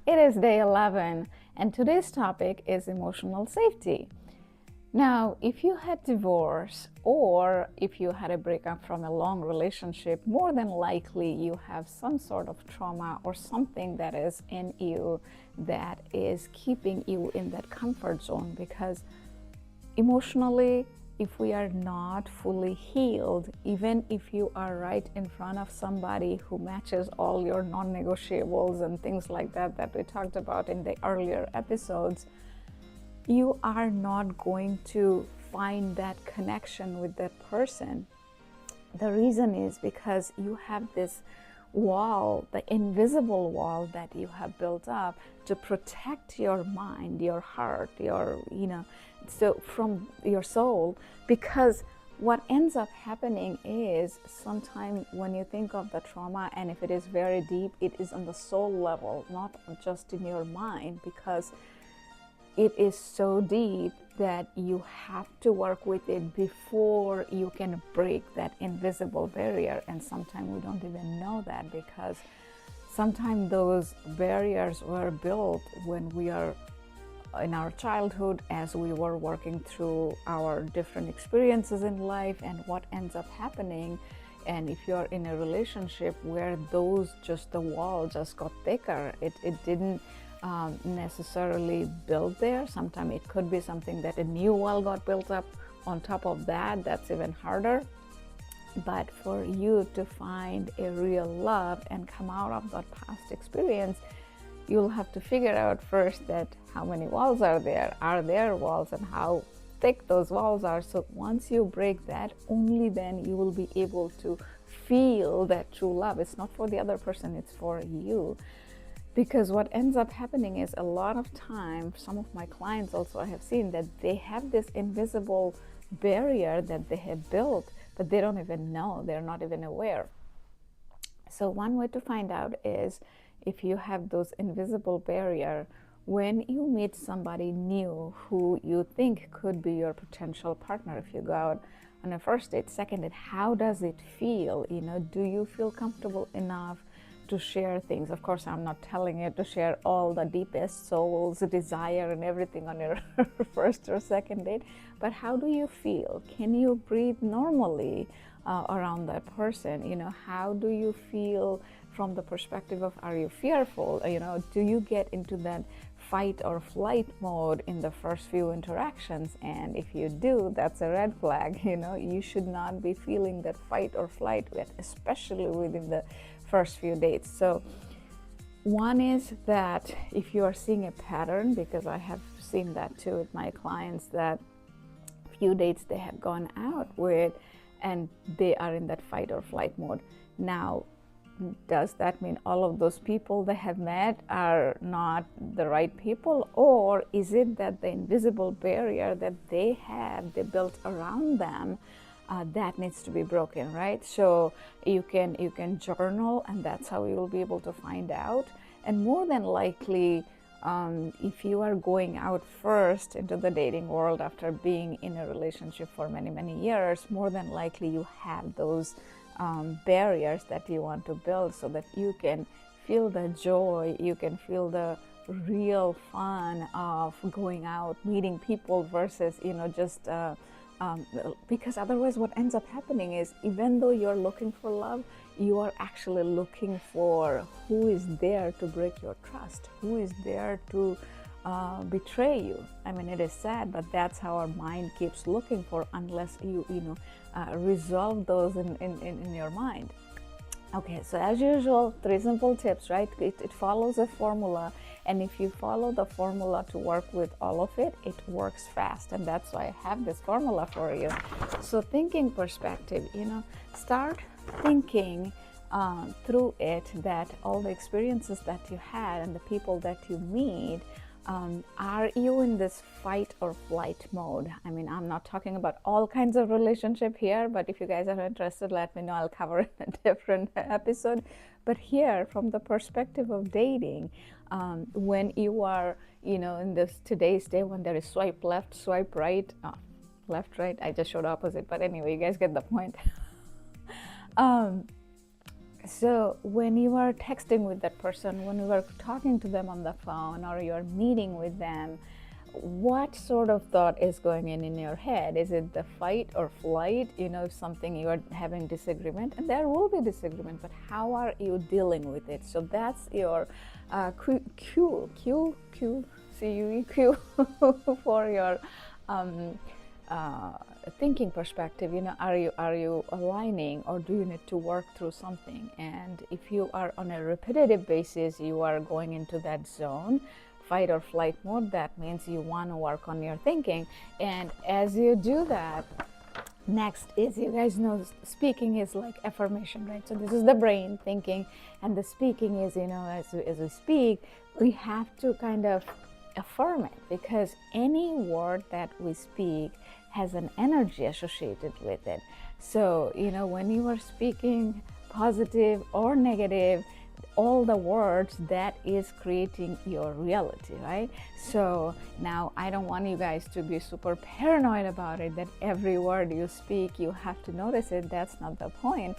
It is day 11, and today's topic is emotional safety. Now, if you had divorce or if you had a breakup from a long relationship, more than likely you have some sort of trauma or something that is in you that is keeping you in that comfort zone, because emotionally, if we are not fully healed, even if you are right in front of somebody who matches all your non-negotiables and things like that that we talked about in the earlier episodes, you are not going to find that connection with that person. The reason is because you have this wall, the invisible wall that you have built up to protect your mind, your heart, so from your soul. Because what ends up happening is, sometimes when you think of the trauma, and if it is very deep, it is on the soul level, not just in your mind, because it is so deep that you have to work with it before you can break that invisible barrier. And sometimes we don't even know that, because sometimes those barriers were built when we are in our childhood, as we were working through our different experiences in life and what ends up happening. And if you're in a relationship where the wall just got thicker, it didn't necessarily built there. Sometimes it could be something that a new wall got built up on top of that. That's even harder. But for you to find a real love and come out of that past experience, you'll have to figure out first that how many walls are there walls, and how thick those walls are. So once you break that, only then you will be able to feel that true love. It's not for the other person, it's for you. Because what ends up happening is, a lot of time, some of my clients also, I have seen that they have this invisible barrier that they have built, but they don't even know, they're not even aware. So one way to find out is, if you have those invisible barrier, when you meet somebody new who you think could be your potential partner, if you go out on a first date, second date, how does it feel? Do you feel comfortable enough to share things? Of course, I'm not telling you to share all the deepest soul's desire and everything on your first or second date, but how do you feel? Can you breathe normally around that person? How do you feel from the perspective of, are you fearful? Do you get into that fight or flight mode in the first few interactions? And if you do, that's a red flag. You should not be feeling that fight or flight, especially within the first few dates. So one is that if you are seeing a pattern, because I have seen that too with my clients, that few dates they have gone out with and they are in that fight or flight mode. Now, does that mean all of those people they have met are not the right people? Or is it that the invisible barrier that they built around them, that needs to be broken, right? So you can journal, and that's how you will be able to find out. And more than likely, if you are going out first into the dating world after being in a relationship for many, many years, more than likely you have those barriers that you want to build, so that you can feel the joy, you can feel the real fun of going out, meeting people, versus just because otherwise what ends up happening is, even though you're looking for love, you are actually looking for who is there to break your trust, who is there to betray you. I mean, it is sad, but that's how our mind keeps looking for, unless you resolve those in your mind. Okay, so as usual, 3 simple tips, right? It follows a formula, and if you follow the formula to work with all of it, it works fast, and that's why I have this formula for you. So thinking perspective, start thinking through it, that all the experiences that you had and the people that you meet, are you in this fight or flight mode? I mean, I'm not talking about all kinds of relationship here, but if you guys are interested, let me know. I'll cover it in a different episode. But here, from the perspective of dating, when you are, in this today's day, when there is swipe left, swipe right, left, right, I just showed opposite, but anyway, you guys get the point. So when you are texting with that person, when you are talking to them on the phone, or you're meeting with them, what sort of thought is going in your head? Is it the fight or flight? If something you are having disagreement, and there will be disagreement, but how are you dealing with it? So that's your Q for your thinking perspective. Are you aligning, or do you need to work through something? And if you are on a repetitive basis, you are going into that zone, fight or flight mode. That means you want to work on your thinking. And as you do that, next is, you guys know, speaking is like affirmation, right? So this is the brain thinking, and the speaking is, as we speak, we have to kind of affirm it, because any word that we speak has an energy associated with it. So when you are speaking positive or negative, all the words, that is creating your reality, right? So now, I don't want you guys to be super paranoid about it, that every word you speak you have to notice it. That's not the point.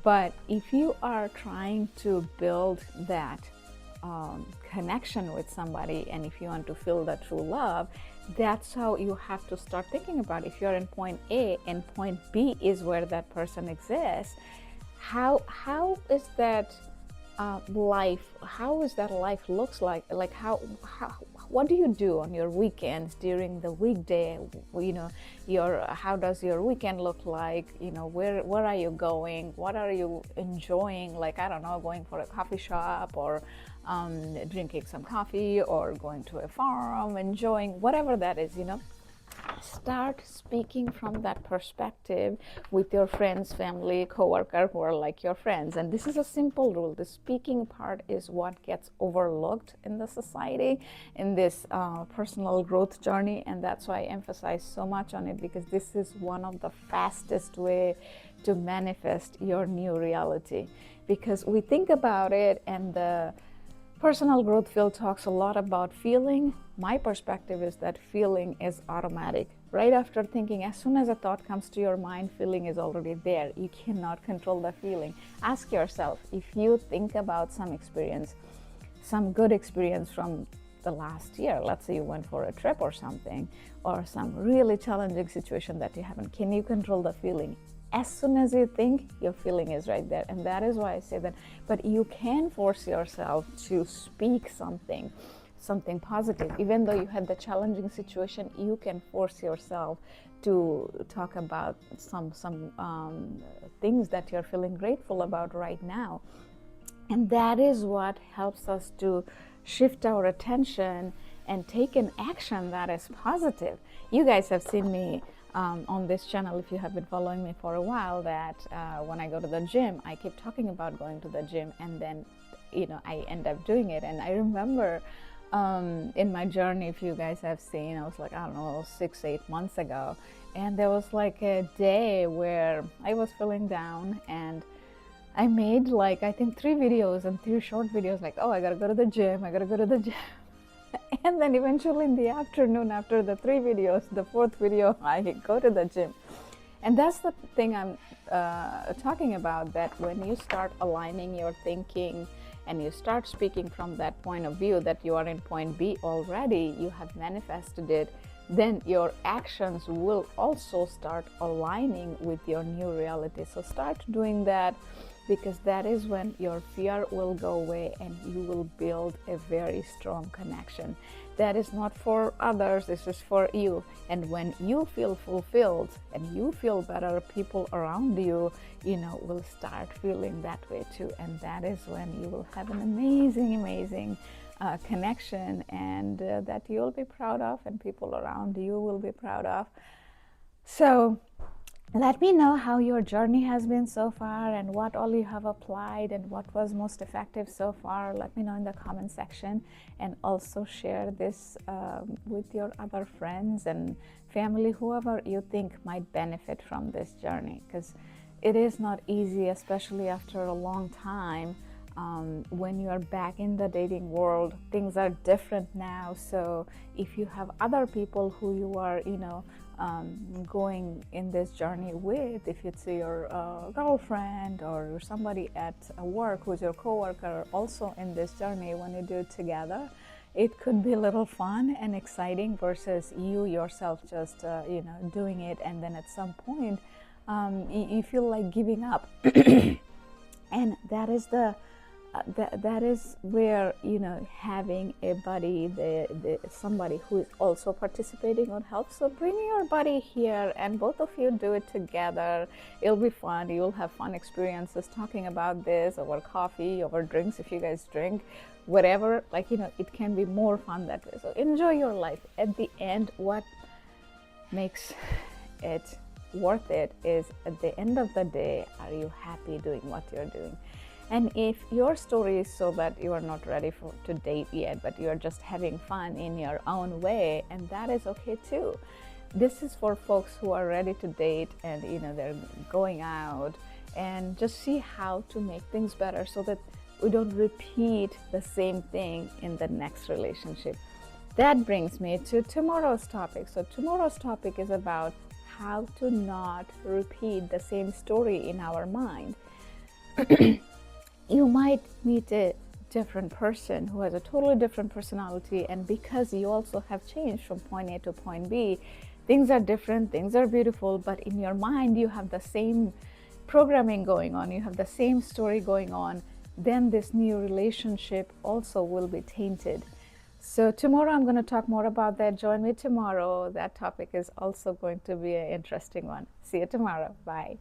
But if you are trying to build that connection with somebody, and if you want to feel the true love, that's how you have to start thinking about. If you're in point A and point B is where that person exists, how is that life, looks like how what do you do on your weekends, during the weekday? How does your weekend look like? Where are you going? What are you enjoying? Like, I don't know, going for a coffee shop, or drinking some coffee, or going to a farm, enjoying whatever that is. Start speaking from that perspective with your friends, family, coworker, who are like your friends. And this is a simple rule. The speaking part is what gets overlooked in the society, in this personal growth journey. And that's why I emphasize so much on it, because this is one of the fastest way to manifest your new reality. Because we think about it, and the personal growth field talks a lot about feeling. My perspective is that feeling is automatic. Right after thinking, as soon as a thought comes to your mind, feeling is already there. You cannot control the feeling. Ask yourself, if you think about some experience, some good experience from the last year, let's say you went for a trip or something, or some really challenging situation that you haven't, can you control the feeling? As soon as you think, your feeling is right there. And that is why I say that. But you can force yourself to speak something positive. Even though you had the challenging situation, you can force yourself to talk about some things that you're feeling grateful about right now. And that is what helps us to shift our attention and take an action that is positive. You guys have seen me on this channel, if you have been following me for a while, that when I go to the gym, I keep talking about going to the gym, and then I end up doing it. And I remember in my journey, if you guys have seen, I was like, I don't know, 6-8 months ago, and there was like a day where I was feeling down, and I made like, I think 3 videos, and 3 short videos, like, oh, I gotta go to the gym, and then eventually in the afternoon, after the 3 videos, the 4th video, I go to the gym. And that's the thing I'm talking about, that when you start aligning your thinking and you start speaking from that point of view, that you are in point B already, you have manifested it, then your actions will also start aligning with your new reality. So start doing that, because that is when your fear will go away and you will build a very strong connection. That is not for others, this is for you. And when you feel fulfilled and you feel better, people around you, will start feeling that way too. And that is when you will have an amazing connection, and that you'll be proud of, and people around you will be proud of. So let me know how your journey has been so far, and what all you have applied, and what was most effective so far. Let me know in the comment section, and also share this with your other friends and family, whoever you think might benefit from this journey, because it is not easy, especially after a long time. When you are back in the dating world, things are different now. So if you have other people who you are, going in this journey with, if it's your girlfriend or somebody at work who's your coworker also in this journey, when you do it together, it could be a little fun and exciting versus you yourself just doing it, and then at some point you feel like giving up. And that is that is where having a buddy, somebody who is also participating would help. So bring your buddy here and both of you do it together. It'll be fun. You'll have fun experiences talking about this over coffee, over drinks if you guys drink, whatever. It can be more fun that way. So enjoy your life. At the end, what makes it worth it is, at the end of the day, are you happy doing what you're doing? And if your story is so that you are not ready to date yet, but you are just having fun in your own way, and that is okay too. This is for folks who are ready to date and they're going out, and just see how to make things better so that we don't repeat the same thing in the next relationship. That brings me to tomorrow's topic. So tomorrow's topic is about how to not repeat the same story in our mind. You might meet a different person who has a totally different personality, and because you also have changed from point A to point B, things are different, things are beautiful, but in your mind you have the same programming going on, you have the same story going on, then this new relationship also will be tainted. So tomorrow I'm going to talk more about that. Join me tomorrow. That topic is also going to be an interesting one. See you tomorrow. Bye.